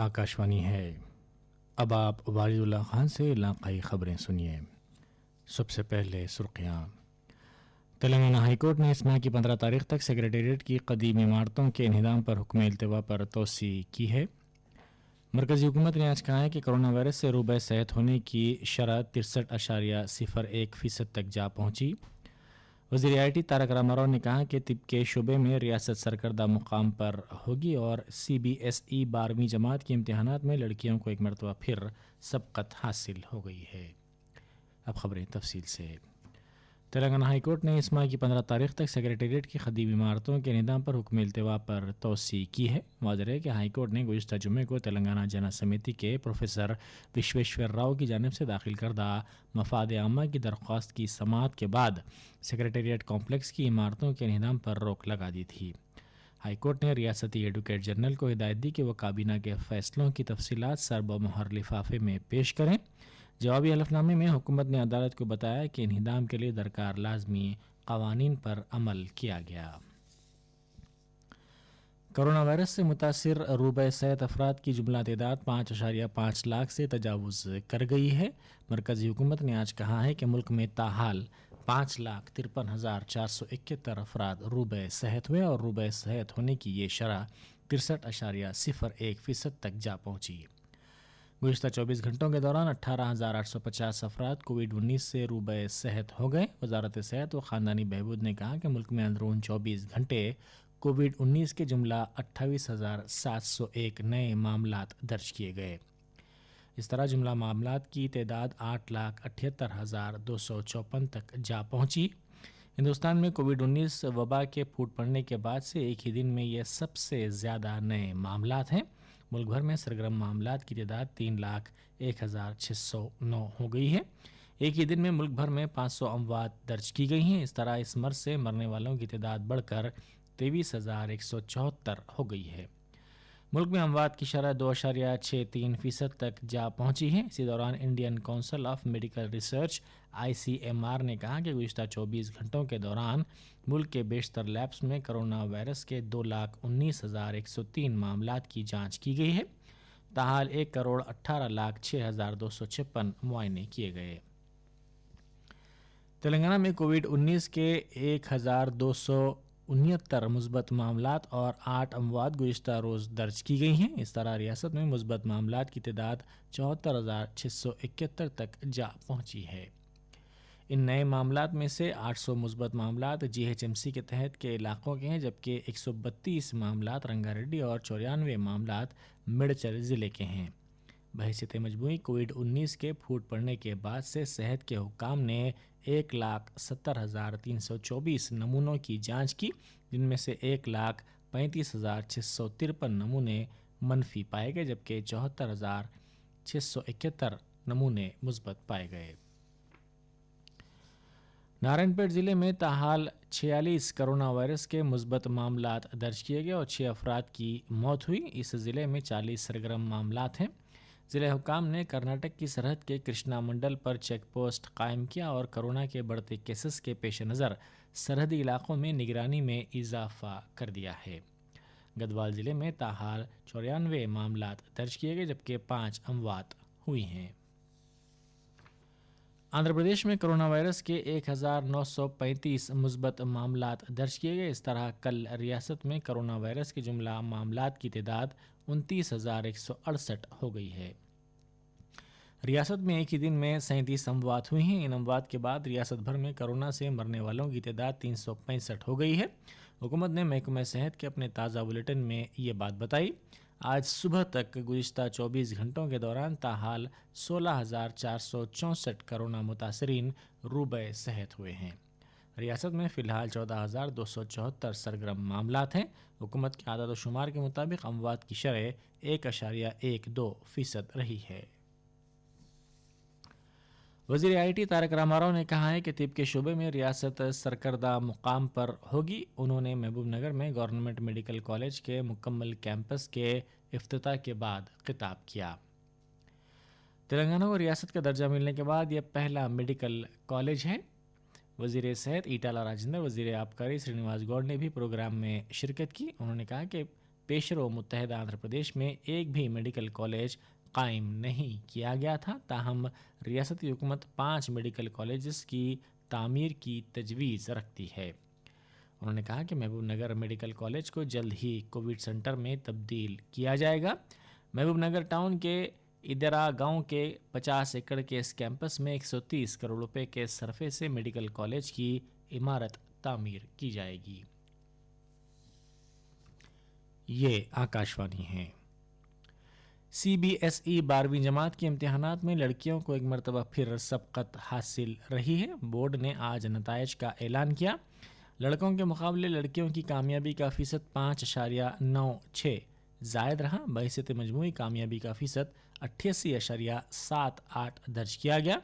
आकाशवाणी है। अब आप वालिदुल्लाह खान से इलाकाई खबरें सुनिए। सबसे पहले सुर्खियाँ। तेलंगाना हाईकोर्ट ने इस माह की 15 तारीख तक सेक्रेटेरिएट की कदीम इमारतों के इन्हिदाम पर हुक्म इल्तिवा पर तोसी की है। मरकज़ी हुकूमत ने आज कहा है कि कोरोना वायरस से रूबे सेहत होने की शरह 63.01% तक जा पहुंची। वज़ीर IT तारक रामाराव ने कहा कि तिब के शुबे में रियासत सरकर्दा मुकाम पर होगी और CBSE 12वीं जमात के इम्तहानात में लड़कियों को एक मरतबा फिर सबकत हासिल हो गई है। अब खबरें तफसील से। तेलंगाना हाईकोर्ट ने इस माह की 15 तारीख तक सेक्रेटेरिएट की खदीम इमारतों के निज़ाम पर हुक्म इल्तिवा पर तोसी की है। वाज़ेह है कि हाईकोर्ट ने गुज़िश्ता जुमे को तेलंगाना जन समिति के प्रोफेसर विश्वेश्वर राव की जानिब से दाखिल करदा मफाद आमा की दरख्वास्त की समाअत के बाद सेक्रेटेरिएट कॉम्प्लेक्स की इमारतों के निज़ाम पर रोक लगा दी थी। हाईकोर्ट ने रियासती एडवोकेट जनरल को हिदायत दी कि वह काबीना के फैसलों की तफसीलात सरबमोहर लिफाफे में पेश करें। जवाबी हलफनामे में हुकूमत ने अदालत को बताया कि इन्हिदाम के लिए दरकार लाजमी कवानीन पर अमल किया गया। कोरोना वायरस से मुतासिर रूबे सेहत अफराद की जुमला तादाद 5.5 लाख से तजावुज़ कर गई है। मरकज़ी हुकूमत ने आज कहा है कि मुल्क में ताहाल 5,53,471 अफराद रूबे सेहत हुए और रूबे सेहत होने की ये शरह 63.01% तक जा पहुँची। गुज़िश्ता 24 घंटों के दौरान 18,850 अफराद कोविड-19 से रूबे सेहत हो गए। वजारत सेहत व ख़ानदानी बहबूद ने कहा कि मुल्क में अंदरून 24 घंटे कोविड-19 के जुमला 28,701 नए मामलात दर्ज किए गए। इस तरह जुमला मामलात की तादाद 8,78,254 तक जा पहुँची। हिंदुस्तान में कोविड-19 वबा के फूट पड़ने के बाद से एक ही दिन में ये सबसे ज़्यादा नए मामलात हैं। मुल्क भर में सरगर्म मामलात की तादाद 3,01,609 हो गई है। एक ही दिन में मुल्क भर में 500 अमवात दर्ज की गई हैं। इस तरह इस मर्ज से मरने वालों की तादाद बढ़कर 23,174 हो गई है। मुल्क में अमवात की शरह 2.63% तक जा पहुंची है। इसी दौरान Indian council of medical research ICMR ने कहा कि गुज़िश्ता 24 घंटों के दौरान मुल्क के बेशतर लैब्स में कोरोना वायरस के 2,19,103 मामलात की जांच की गई है। ताहाल 1,18,06,256 मुआयने किए गए। तेलंगाना में कोविड-19 के 1,269 मुस्बत मामलात और 8 अमवात गुज़िश्ता रोज़ दर्ज की गई हैं। इस तरह रियासत में मुस्बत मामलात की तादाद 74,671 तक जा पहुँची है। इन नए मामलात में से 800 मुस्बत मामलात GHMC के तहत के इलाकों के हैं, जबकि 132 मामलात रंगारेड्डी और 94 मामलात मेडचल ज़िले के हैं। बहैसियत मजमूई कोविड-19 के फूट पड़ने के बाद से सेहत के हुक्काम ने 1,70,324 नमूनों की जांच की, जिनमें से 1,35,653 नमूने मनफी पाए गए, जबकि 74,671 नमूने मुस्बत पाए गए। नारायणपेट ज़िले में ताहाल 46 कोरोना वायरस के मुस्बत मामलात दर्ज किए गए और 6 अफराद की मौत हुई। इस ज़िले में 40 सरगर्म मामलात हैं। ज़िले हुकाम ने कर्नाटक की सरहद के कृष्णा मंडल पर चेक पोस्ट कायम किया और कोरोना के बढ़ते केसेस के पेश नज़र सरहदी इलाकों में निगरानी में इजाफा कर दिया है। गढ़वाल ज़िले में ताहाल 94 मामलात दर्ज किए गए, जबकि 5 अमवात हुई हैं। आंध्र प्रदेश में कोरोना वायरस के 1,935 मुस्बत मामलात दर्ज किए गए। इस तरह कल रियासत में कोरोना वायरस के जुमला मामलात की तादाद 29,168 हो गई है। रियासत में एक ही दिन में 37 अमवात हुई हैं। इन अमवात के बाद रियासत भर में कोरोना से मरने वालों की तादाद 365 हो गई है। हुकूमत ने महकमा सेहत के अपने ताज़ा बुलेटिन में ये बात बताई। आज सुबह तक गुज़िश्ता 24 घंटों के दौरान ताहाल 16,464 कोरोना मुतासरीन रूबे सेहत हुए हैं। रियासत में फ़िलहाल 14,274 सरगर्म मामलात हैं। हुकूमत के आदाद व शुमार के मुताबिक अमवात की शरह 1.12% रही है। वज़ीर IT तारक रामाराव ने कहा है कि तिब के शुबे में रियासत सरकर्दा मुकाम पर होगी। उन्होंने महबूब नगर में गवर्नमेंट मेडिकल कॉलेज के मुकम्मल कैंपस के इफ्तिताह के बाद खिताब किया। तेलंगाना को रियासत का दर्जा मिलने के बाद यह पहला मेडिकल कॉलेज है। वज़ीर सेहत ईटाला राजेंद्र, वज़ीर आबकारी श्रीनिवास गौड़ ने भी प्रोग्राम में शिरकत की। उन्होंने कहा कि پیش رو متحدہ آندھرا پردیش میں ایک بھی میڈیکل کالج قائم نہیں کیا گیا تھا، تاہم ریاستی حکومت 5 میڈیکل کالجز کی تعمیر کی تجویز رکھتی ہے۔ انہوں نے کہا کہ محبوب نگر میڈیکل کالج کو جلد ہی کووڈ سینٹر میں تبدیل کیا جائے گا۔ محبوب نگر ٹاؤن کے ادرا گاؤں کے 50 ایکڑ کے اس کیمپس میں 130 کروڑ روپے کے صرفے سے میڈیکل کالج کی عمارت تعمیر کی جائے گی۔ یہ آکاشوانی ہے۔ سی بی ایس ای 12ویں جماعت کے امتحانات میں لڑکیوں کو ایک مرتبہ پھر سبقت حاصل رہی ہے۔ بورڈ نے آج نتائج کا اعلان کیا۔ لڑکوں کے مقابلے لڑکیوں کی کامیابی کا فیصد 5.96 زائد رہا۔ بحیثیت مجموعی کامیابی کا فیصد 88.78 درج کیا گیا۔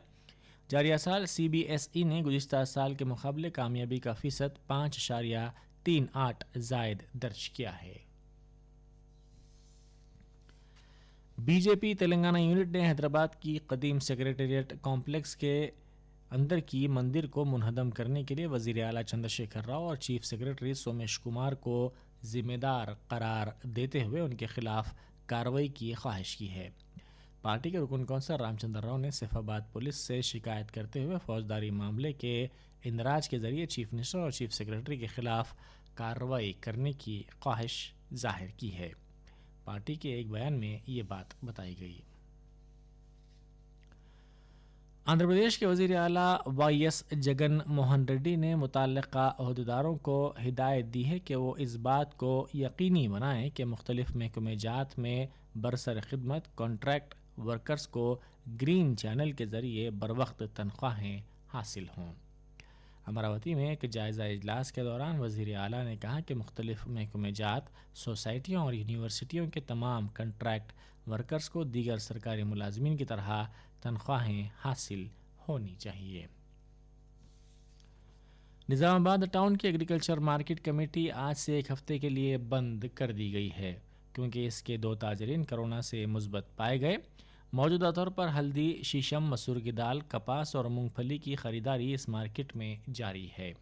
جاریہ سال سی بی ایس ای نے گزشتہ سال کے مقابلے کامیابی کا فیصد 5.38 زائد درج کیا ہے۔ بی جے پی تلنگانہ یونٹ نے حیدرآباد کی قدیم سیکریٹریٹ کمپلیکس کے اندر کی مندر کو منہدم کرنے کے لیے وزیر اعلیٰ چندر شیکھر راؤ اور چیف سیکریٹری سومیش کمار کو ذمہ دار قرار دیتے ہوئے ان کے خلاف کارروائی کی خواہش کی ہے۔ پارٹی کے رکن کونسل رام چندر راؤ نے سیف آباد پولیس سے شکایت کرتے ہوئے فوجداری معاملے کے اندراج کے ذریعے چیف منسٹر اور چیف سیکریٹری کے خلاف کارروائی کرنے کی خواہش ظاہر کی ہے۔ پارٹی کے ایک بیان میں یہ بات بتائی گئی۔ آندھرا پردیش کے وزیر اعلیٰ وائی ایس جگن موہن ریڈی نے متعلقہ عہدیداروں کو ہدایت دی ہے کہ وہ اس بات کو یقینی بنائیں کہ مختلف محکمہ جات میں برسر خدمت کانٹریکٹ ورکرز کو گرین چینل کے ذریعے بروقت تنخواہیں حاصل ہوں۔ امراوتی میں ایک جائزہ اجلاس کے دوران وزیر اعلیٰ نے کہا کہ مختلف محکمہ جات، سوسائٹیوں اور یونیورسٹیوں کے تمام کنٹریکٹ ورکرز کو دیگر سرکاری ملازمین کی طرح تنخواہیں حاصل ہونی چاہیے۔ نظام آباد ٹاؤن کی ایگریکلچر مارکیٹ کمیٹی آج سے ایک ہفتے کے لیے بند کر دی گئی ہے کیونکہ اس کے 2 تاجرین کرونا سے مثبت پائے گئے۔ موجودہ طور پر ہلدی، شیشم، مسور کی دال، کپاس اور مونگ پھلی کی خریداری اس مارکیٹ میں جاری ہے۔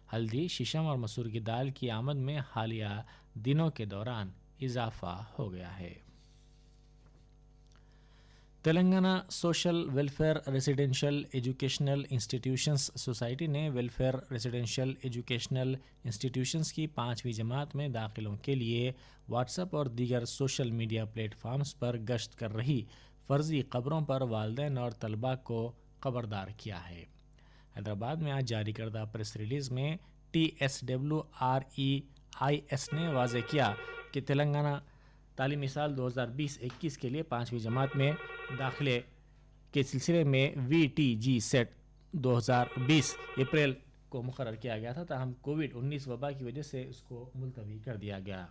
ہلدی، شیشم اور مسور کی دال کی آمد میں حالیہ دنوں کے دوران اضافہ ہو گیا ہے۔ Telangana social welfare residential educational institutions society نے ویلفیئر ریزیڈینشل ایجوکیشنل انسٹیٹیوشنز کی 5ویں جماعت میں داخلوں کے لیے واٹس ایپ اور دیگر سوشل میڈیا پلیٹ فارمز پر گشت کر رہی فرضی خبروں پر والدین اور طلباء کو خبردار کیا ہے۔ حیدرآباد میں آج جاری کردہ پریس ریلیز میں TSWREIS نے واضح کیا کہ تلنگانہ تعلیمی سال 2020-21 کے لیے 5ویں جماعت میں داخلے کے سلسلے میں VTG سیٹ 2020 اپریل کو مقرر کیا گیا تھا، تاہم کووڈ-19 وبا کی وجہ سے اس کو ملتوی کر دیا گیا۔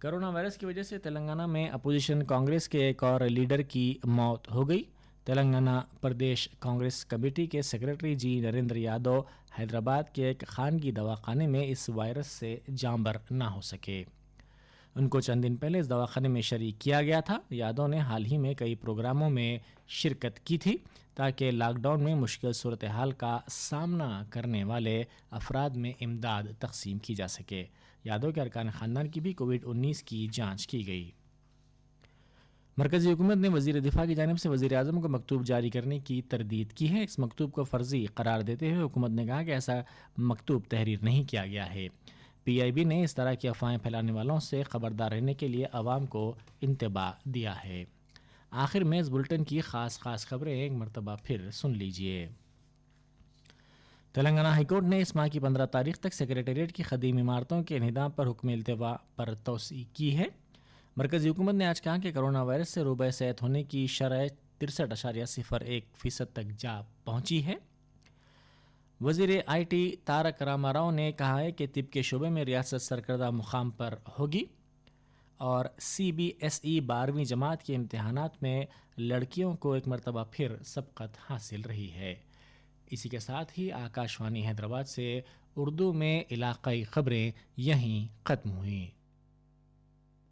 کرونا وائرس کی وجہ سے تلنگانہ میں اپوزیشن کانگریس کے ایک اور لیڈر کی موت ہو گئی۔ تلنگانہ پردیش کانگریس کمیٹی کے سیکریٹری جی نریندر یادو حیدرآباد کے ایک خانگی دواخانے میں اس وائرس سے جاں بر نہ ہو سکے۔ ان کو چند دن پہلے اس دواخانے میں شریک کیا گیا تھا۔ یادو نے حال ہی میں کئی پروگراموں میں شرکت کی تھی تاکہ لاک ڈاؤن میں مشکل صورتحال کا سامنا کرنے والے افراد میں امداد تقسیم کی جا سکے۔ یادو کے ارکان خاندان کی بھی کووڈ-19 کی جانچ کی گئی۔ مرکزی حکومت نے وزیر دفاع کی جانب سے وزیر اعظم کو مکتوب جاری کرنے کی تردید کی ہے۔ اس مکتوب کو فرضی قرار دیتے ہوئے حکومت نے کہا کہ ایسا مکتوب تحریر نہیں کیا گیا ہے۔ پی آئی بی نے اس طرح کی افواہیں پھیلانے والوں سے خبردار رہنے کے لیے عوام کو انتباہ دیا ہے۔ آخر میں اس بلٹن کی خاص خبریں ایک مرتبہ پھر سن لیجئے۔ تلنگانہ ہائی کورٹ نے اس ماہ کی 15 تاریخ تک سیکریٹریٹ کی قدیم عمارتوں کے انہدام پر حکم التوا پر توسیع کی ہے۔ مرکزی حکومت نے آج کہا کہ کرونا وائرس سے روبہ صحت ہونے کی شرح 63.01% تک جا پہنچی ہے۔ وزیر آئی ٹی تارک راما راؤ نے کہا ہے کہ طب کے شعبے میں ریاست سرکردہ مقام پر ہوگی اور سی بی ایس ای 12ویں جماعت کے امتحانات میں لڑکیوں کو ایک مرتبہ پھر سبقت حاصل رہی ہے۔ اسی کے ساتھ ہی آکاشوانی حیدرآباد سے اردو میں علاقائی خبریں یہیں ختم ہوئیں۔